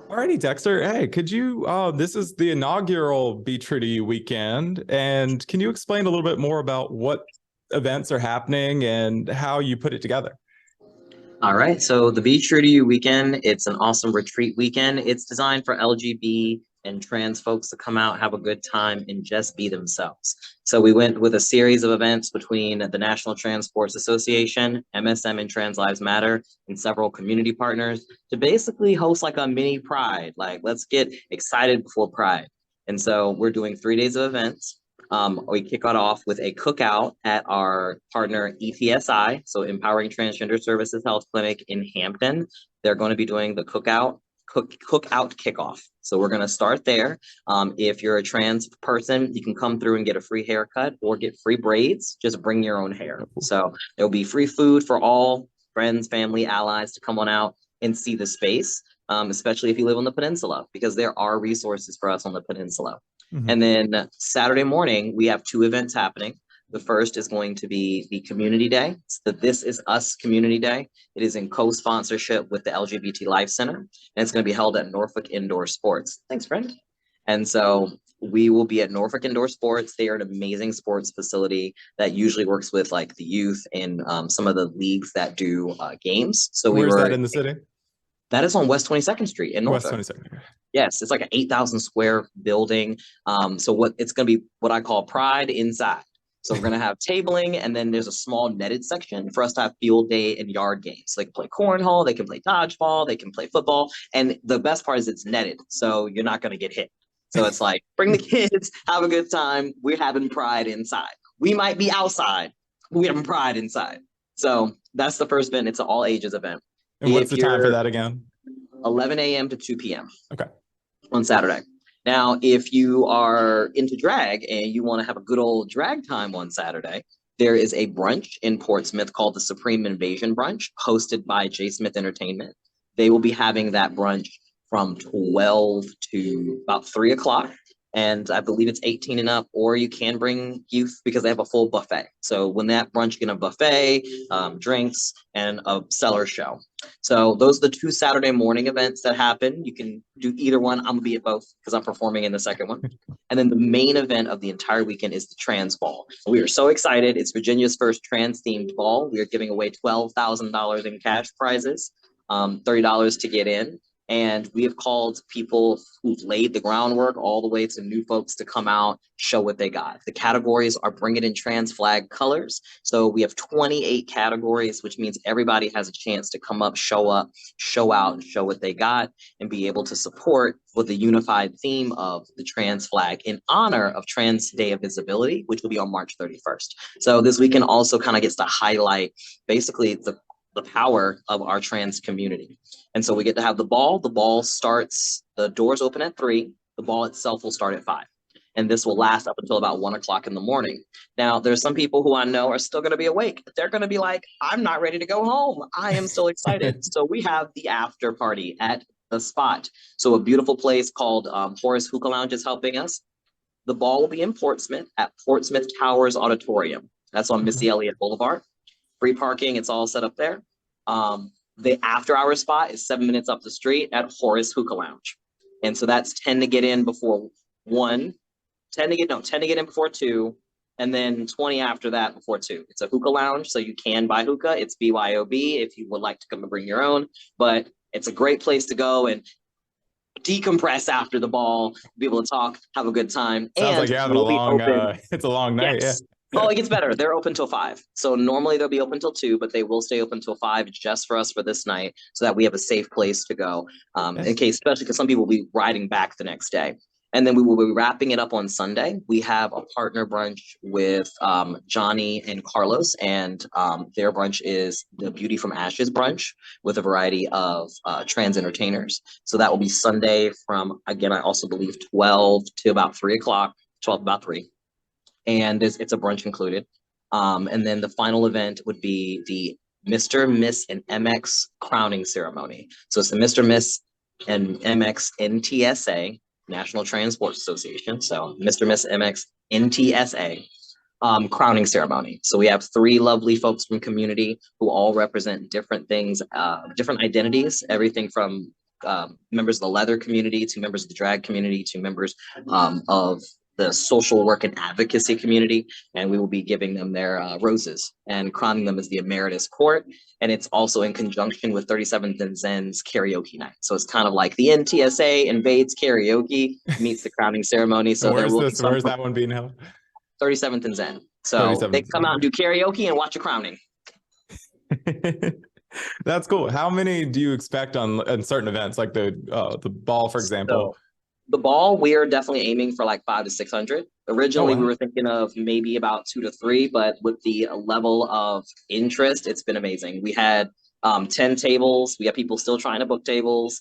Alrighty, Dexter. Hey, could you? This is the inaugural Be True to You weekend, and can you explain a little bit more about what events are happening and how you put it together? All right, so the Be True to You weekend, it's an awesome retreat weekend. It's designed for LGBT and trans folks to come out, have a good time, and just be themselves. So we went with a series of events between the National Trans Sports Association, MSM and Trans Lives Matter, and several community partners to basically host like a mini Pride. Like, let's get excited before Pride. And so we're doing 3 days of events. We kick it off with a cookout at our partner ETSI, so Empowering Transgender Services Health Clinic in Hampton. They're going to be doing the cookout kickoff. So we're going to start there. If you're a trans person, you can come through and get a free haircut or get free braids. Just bring your own hair. So there'll be free food for all friends, family, allies to come on out and see the space, especially if you live on the peninsula, because there are resources for us on the peninsula. Mhm. And then Saturday morning, we have two events happening. The first is going to be the Community Day. It's the This Is Us Community Day. It is in co-sponsorship with the LGBT Life Center, and it's going to be held at Norfolk Indoor Sports. Thanks, friend. And so we will be at Norfolk Indoor Sports. They are an amazing sports facility that usually works with like the youth and some of the leagues that do games. So we Where's that were, in the city? that is on West 22nd Street in West Norfolk. 22nd. Yes, it's like an 8,000 square building. So what it's going to be what I call Pride inside. So we're going to have tabling, and then there's a small netted section for us to have field day and yard games. So they can play cornhole, they can play dodgeball, they can play football. And the best part is it's netted, so you're not going to get hit. So it's like, bring the kids, have a good time. We're having Pride inside. We might be outside, but we're having Pride inside. So that's the first event. It's an all ages event. And what's If the time for you're that again? 11 a.m. to 2 p.m. Okay. on Saturday. Now, if you are into drag and you want to have a good old drag time on Saturday, there is a brunch in Portsmouth called the Supreme Invasion Brunch, hosted by J. Smith Entertainment. They will be having that brunch from 12 to about 3 o'clock. And I believe it's 18 and up, or you can bring youth because they have a full buffet. So when that brunch, you get a buffet, drinks, and a cellar show. So those are the two Saturday morning events that happen. You can do either one. I'm gonna be at both because I'm performing in the second one. And then the main event of the entire weekend is the trans ball. We are so excited. It's Virginia's first trans themed ball. We are giving away $12,000 in cash prizes, $30 to get in. And we have called people who've laid the groundwork all the way to new folks to come out, show what they got. The categories are Bring It in Trans Flag colors. So we have 28 categories, which means everybody has a chance to come up, show out, and show what they got, and be able to support with the unified theme of the trans flag in honor of Trans Day of Visibility, which will be on March 31st. So this weekend also kind of gets to highlight basically the power of our trans community. And so we get to have the ball. The ball starts, the doors open at 3. The ball itself will start at 5. And this will last up until about 1 o'clock in the morning. Now, there's some people who I know are still going to be awake. They're going to be like, I'm not ready to go home. I am still excited. So we have the after party at the spot. So a beautiful place called Horace Hookah Lounge is helping us. The ball will be in Portsmouth at Portsmouth Towers Auditorium. That's on Missy Elliott Boulevard. Free parking, it's all set up there. The after hour spot is 7 minutes up the street at Horace Hookah Lounge. And so that's 10 to get in before 1, 10 to get in before 2, and then 20 after that before 2. It's a hookah lounge, so you can buy hookah. It's BYOB if you would like to come and bring your own, but it's a great place to go and decompress after the ball, be able to talk, have a good time, Sounds like and you're having a we'll be long open. it's a long night, yeah. Yes. Oh, it gets better. They're open till 5. So normally they'll be open till 2, but they will stay open till 5 just for us for this night so that we have a safe place to go in case, especially because some people will be riding back the next day. And then we will be wrapping it up on Sunday. We have a partner brunch with Johnny and Carlos, and their brunch is the Beauty from Ashes brunch with a variety of trans entertainers. So that will be Sunday from, again, I also believe 12 to about 3 o'clock, 12 about 3. And it's a brunch included. And then the final event would be the Mr., Miss, and MX crowning ceremony. So it's the Mr., Miss, and MX NTSA, National Transport Association. So Mr., Miss, MX NTSA crowning ceremony. So we have 3 lovely folks from community who all represent different things, different identities, everything from members of the leather community to members of the drag community to members of the social work and advocacy community, and we will be giving them their roses and crowning them as the emeritus court. And it's also in conjunction with 37th and Zen's karaoke night. So it's kind of like the NTSA invades karaoke meets the crowning ceremony. So there Where's will this? be some Where's that one being held? 37th and Zen. So they 37th. come out and do karaoke and watch a crowning. That's cool. How many do you expect on certain events, like the ball, for example? So, the ball, we are definitely aiming for like 500 to 600. Originally, Oh, wow. we were thinking of maybe about 2 to 3, but with the level of interest, it's been amazing. We had 10 tables. We have people still trying to book tables.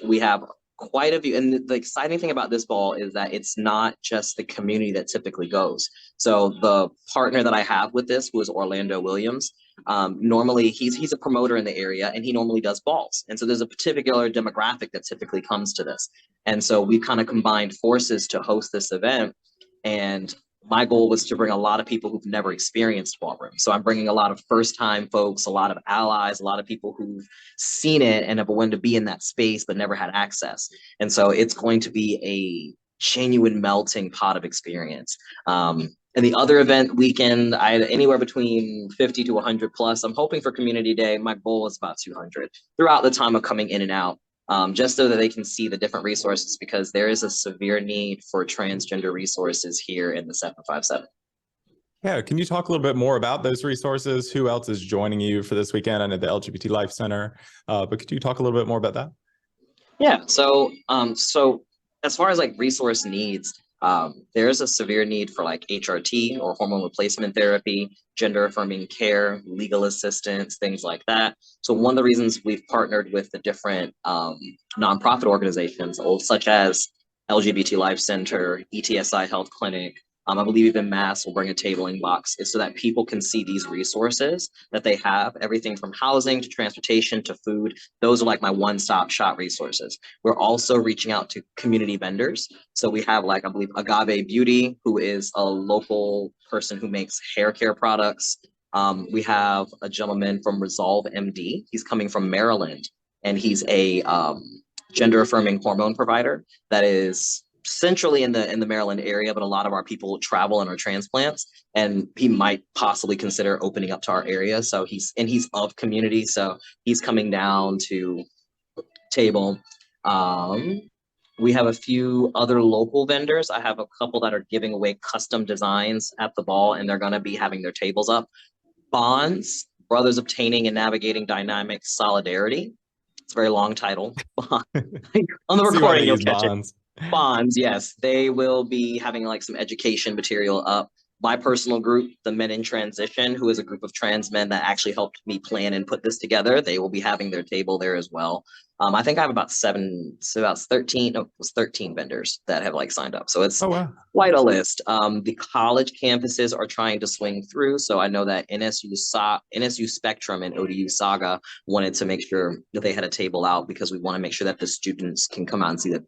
We have quite a few. And the exciting thing about this ball is that it's not just the community that typically goes. So the partner that I have with this, who is Orlando Williams, normally he's a promoter in the area and he normally does balls. And so there's a particular demographic that typically comes to this. And so we kind of combined forces to host this event. And my goal was to bring a lot of people who've never experienced ballroom. So I'm bringing a lot of first-time folks, a lot of allies, a lot of people who've seen it and have wanted to be in that space but never had access. And so it's going to be a genuine melting pot of experience. And the other event weekend, I had anywhere between 50 to 100 plus. I'm hoping for Community Day. My goal is about 200 throughout the time of coming in and out. Just so that they can see the different resources, because there is a severe need for transgender resources here in the 757. Yeah, can you talk a little bit more about those resources? Who else is joining you for this weekend? I know the LGBT Life Center, but could you talk a little bit more about that? Yeah, so as far as like resource needs, there's a severe need for like HRT or hormone replacement therapy, gender affirming care, legal assistance, things like that. So one of the reasons we've partnered with the different nonprofit organizations, such as LGBT Life Center, ETSI Health Clinic, I believe even Mass will bring a tabling box, is so that people can see these resources that they have, everything from housing to transportation to food. Those are like my one-stop shop resources. We're also reaching out to community vendors. So we have like, I believe, Agave Beauty, who is a local person who makes hair care products. We have a gentleman from Resolve MD. He's coming from Maryland, and he's a gender affirming hormone provider that is centrally in the Maryland area, but a lot of our people travel and are transplants, and he might possibly consider opening up to our area. So he's of community, so he's coming down to table. We have a few other local vendors. I have a couple that are giving away custom designs at the ball, and they're going to be having their tables up. Bonds, Brothers Obtaining and Navigating Dynamic Solidarity. It's a very long title. On the recording, you'll catch bonds. it. Bonds, yes. They will be having like some education material up. My personal group, the Men in Transition, who is a group of trans men that actually helped me plan and put this together, they will be having their table there as well. I think I have about 13 vendors that have like signed up. So it's quite a list. The college campuses are trying to swing through. So I know that NSU Spectrum and ODU Saga wanted to make sure that they had a table out, because we want to make sure that the students can come out and see that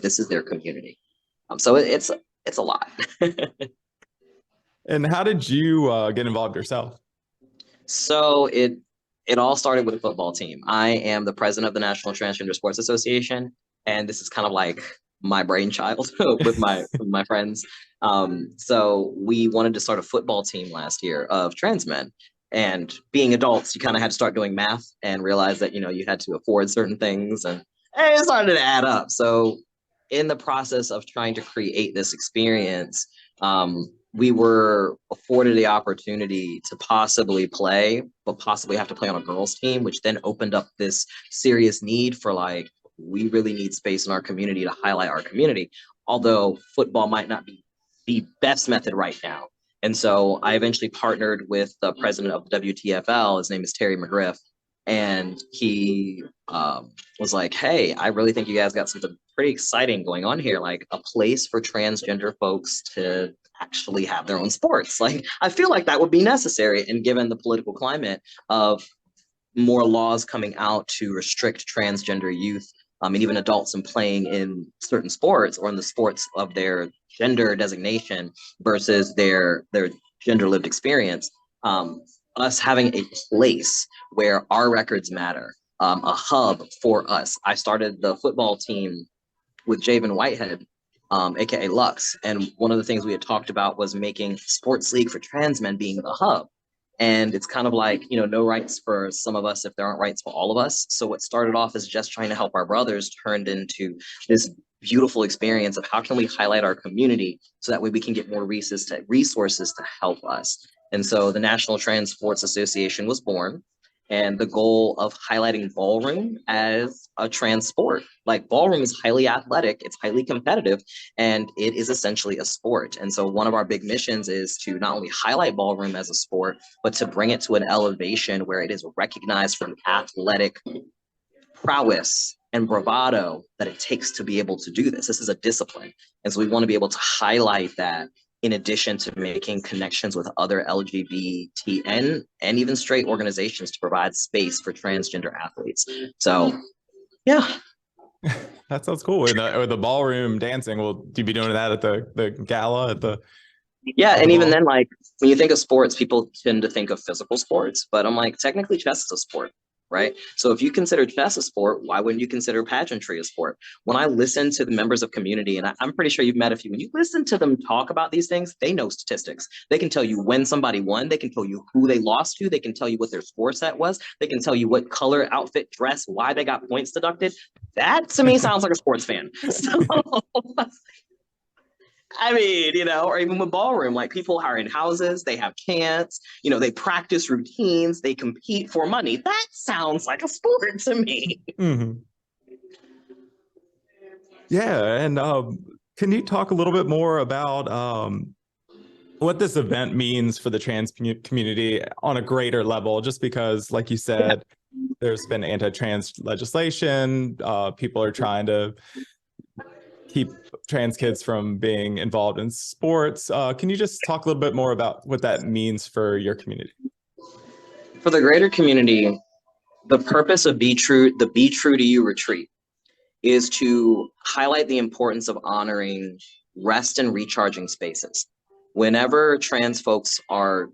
this is their community. So it's a lot. And how did you get involved yourself? So it all started with a football team. I am the president of the National Transgender Sports Association, and this is kind of like my brainchild with my friends. So we wanted to start a football team last year of trans men. And being adults, you kind of had to start doing math and realize that, you had to afford certain things, and it started to add up. So in the process of trying to create this experience, we were afforded the opportunity to possibly play, but possibly have to play on a girls' team, which then opened up this serious need for like, we really need space in our community to highlight our community, although football might not be the best method right now. And so I eventually partnered with the president of the WTFL. His name is Terry McGriff. And he was like, hey, I really think you guys got something pretty exciting going on here, like a place for transgender folks to actually have their own sports. Like, I feel like that would be necessary. And given the political climate of more laws coming out to restrict transgender youth, and even adults, in playing in certain sports or in the sports of their gender designation versus their gender lived experience, us having a place where our records matter, a hub for us. I started the football team with Javen Whitehead, aka Lux. And one of the things we had talked about was making sports league for trans men being the hub. And it's kind of like, you know, no rights for some of us if there aren't rights for all of us. So what started off as just trying to help our brothers turned into this beautiful experience of how can we highlight our community so that way we can get more resources to help us. And so the National Trans Sports Association was born, and the goal of highlighting ballroom as a trans sport. Like ballroom is highly athletic, it's highly competitive, and it is essentially a sport. And so one of our big missions is to not only highlight ballroom as a sport, but to bring it to an elevation where it is recognized for athletic prowess and bravado that it takes to be able to do this. This is a discipline. And so we want to be able to highlight that in addition to making connections with other LGBT and even straight organizations to provide space for transgender athletes. So, yeah. That sounds cool. And the ballroom dancing, will you be doing that at the gala at the? Yeah, and even then, like when you think of sports, people tend to think of physical sports, but I'm like, technically chess is a sport, right? So if you consider chess a sport, why wouldn't you consider pageantry a sport? When I listen to the members of community, and I'm pretty sure you've met a few, when you listen to them talk about these things, they know statistics. They can tell you when somebody won, they can tell you who they lost to, they can tell you what their score set was, they can tell you what color, outfit, dress, why they got points deducted. That to me sounds like a sports fan. So I mean, you know, or even with ballroom, like people are in houses, they have camps, you know, they practice routines, they compete for money. That sounds like a sport to me. Mm-hmm. Yeah, and can you talk a little bit more about what this event means for the trans community on a greater level? Just because, like you said, there's been anti-trans legislation. People are trying to keep trans kids from being involved in sports. Can you just talk a little bit more about what that means for your community? For the greater community, the purpose of the Be True to You retreat is to highlight the importance of honoring rest and recharging spaces. Whenever trans folks are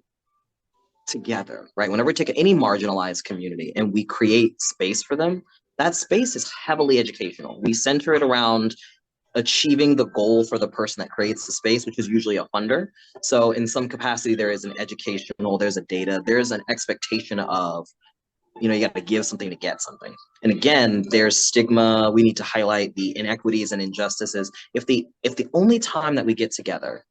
together, right? Whenever we take any marginalized community and we create space for them, that space is heavily educational. We center it around achieving the goal for the person that creates the space, which is usually a funder. So in some capacity, there is an educational, there's a data, there's an expectation of, you know, you got to give something to get something. And again, there's stigma. We need to highlight the inequities and injustices. If the only time that we get together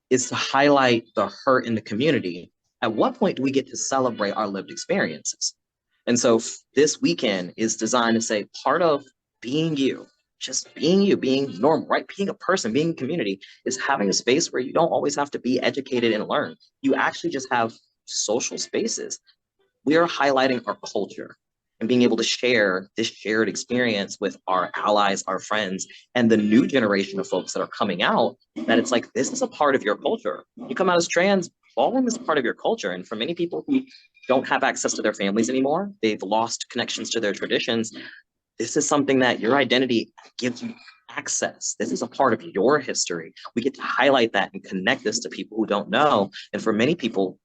is to highlight the hurt in the community, at what point do we get to celebrate our lived experiences? And so this weekend is designed to say part of being you, just being you, being normal, right? Being a person, being a community is having a space where you don't always have to be educated and learn. You actually just have social spaces. We are highlighting our culture and being able to share this shared experience with our allies, our friends, and the new generation of folks that are coming out, that it's like, this is a part of your culture. You come out as trans, ballroom is a part of your culture. And for many people who don't have access to their families anymore, they've lost connections to their traditions, this is something that your identity gives you access. This is a part of your history. We get to highlight that and connect this to people who don't know. And for many people,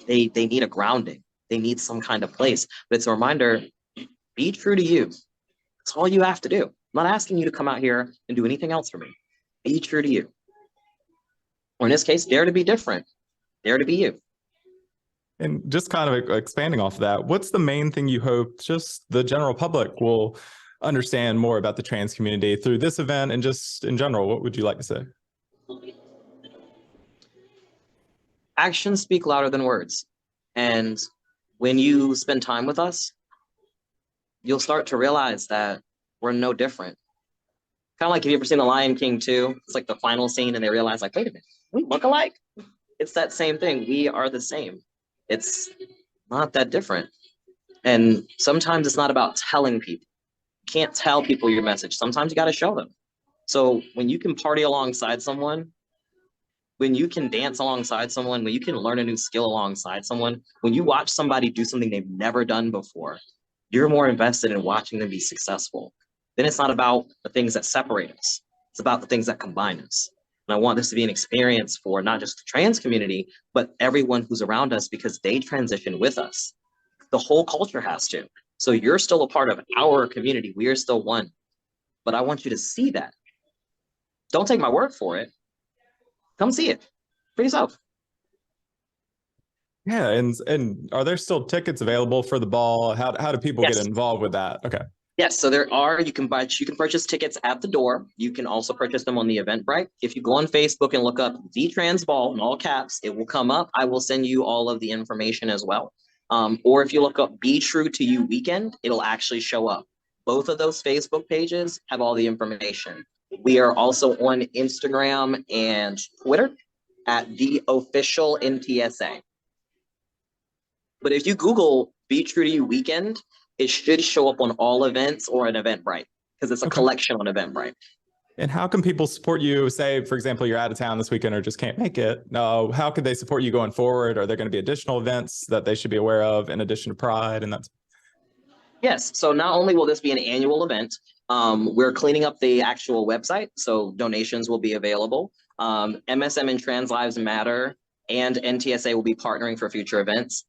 they need a grounding. They need some kind of place. But it's a reminder, be true to you. That's all you have to do. I'm not asking you to come out here and do anything else for me. Be true to you. Or in this case, dare to be different. Dare to be you. And just kind of expanding off of that, what's the main thing you hope just the general public will understand more about the trans community through this event and just in general? What would you like to say? Actions speak louder than words. And when you spend time with us, you'll start to realize that we're no different. Kind of like, have you ever seen The Lion King 2? It's like the final scene and they realize like, wait a minute, we look alike? It's that same thing. We are the same. It's not that different. And sometimes it's not about telling people. You can't tell people your message. Sometimes you got to show them. So when you can party alongside someone, when you can dance alongside someone, when you can learn a new skill alongside someone, when you watch somebody do something they've never done before, you're more invested in watching them be successful. Then it's not about the things that separate us. It's about the things that combine us. And I want this to be an experience for not just the trans community, but everyone who's around us because they transition with us. The whole culture has to. So you're still a part of our community. We are still one. But I want you to see that. Don't take my word for it. Come see it for yourself. Yeah, and are there still tickets available for the ball? How do people get Yes. involved with that? Okay. Yes, so there are, you can purchase tickets at the door. You can also purchase them on the Eventbrite. If you go on Facebook and look up the Trans Ball in all caps, it will come up. I will send you all of the information as well. Or if you look up Be True to You Weekend, it'll actually show up. Both of those Facebook pages have all the information. We are also on Instagram and Twitter at the official NTSA. But if you Google Be True to You Weekend, it should show up on all events or an Eventbrite because it's a collection on Eventbrite. And how can people support you? Say, for example, you're out of town this weekend or just can't make it. How could they support you going forward? Are there going to be additional events that they should be aware of in addition to Pride? And that's Yes. So not only will this be an annual event, we're cleaning up the actual website, so donations will be available. MSM and Trans Lives Matter and NTSA will be partnering for future events.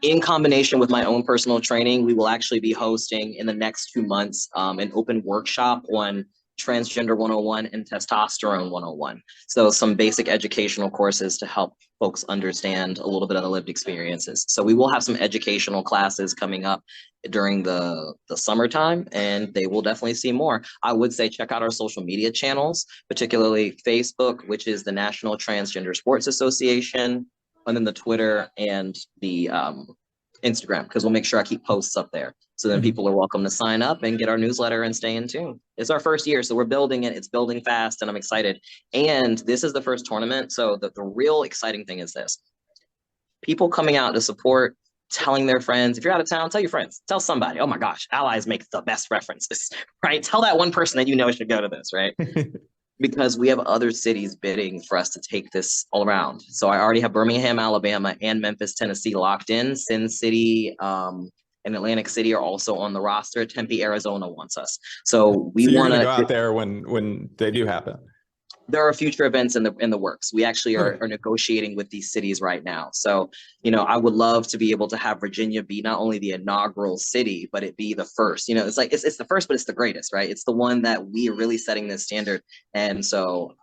In combination with my own personal training, we will actually be hosting in the next 2 months an open workshop on transgender 101 and testosterone 101. So some basic educational courses to help folks understand a little bit of the lived experiences. So we will have some educational classes coming up during the summertime, and they will definitely see more. I would say check out our social media channels, particularly Facebook, which is the National Transgender Sports Association, and then the Twitter and the Instagram, because we'll make sure I keep posts up there. So then people are welcome to sign up and get our newsletter and stay in tune. It's our first year, so we're building it. It's building fast, and I'm excited. And this is the first tournament. So the real exciting thing is this. People coming out to support, telling their friends. If you're out of town, tell your friends. Tell somebody. Oh my gosh, allies make the best references, right? Tell that one person that you know should go to this, right? Because we have other cities bidding for us to take this all around. So I already have Birmingham, Alabama, and Memphis, Tennessee locked in. Sin City and Atlantic City are also on the roster. Tempe, Arizona wants us. So we want to go out there when they do happen. There are future events in the works. We actually are negotiating with these cities right now. So, I would love to be able to have Virginia be not only the inaugural city, but it be the first. It's like it's the first, but it's the greatest, right? It's the one that we are really setting this standard. And so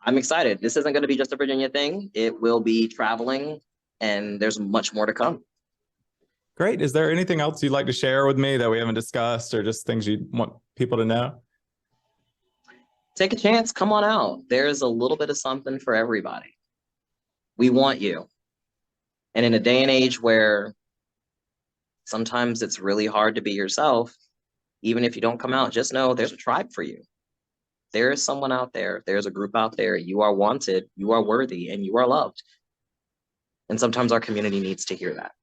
I'm excited. This isn't going to be just a Virginia thing. It will be traveling, and there's much more to come. Great. Is there anything else you'd like to share with me that we haven't discussed, or just things you want people to know? Take a chance, come on out. There's a little bit of something for everybody. We want you. And in a day and age where sometimes it's really hard to be yourself, even if you don't come out, just know there's a tribe for you. There is someone out there. There's a group out there. You are wanted, you are worthy, and you are loved. And sometimes our community needs to hear that.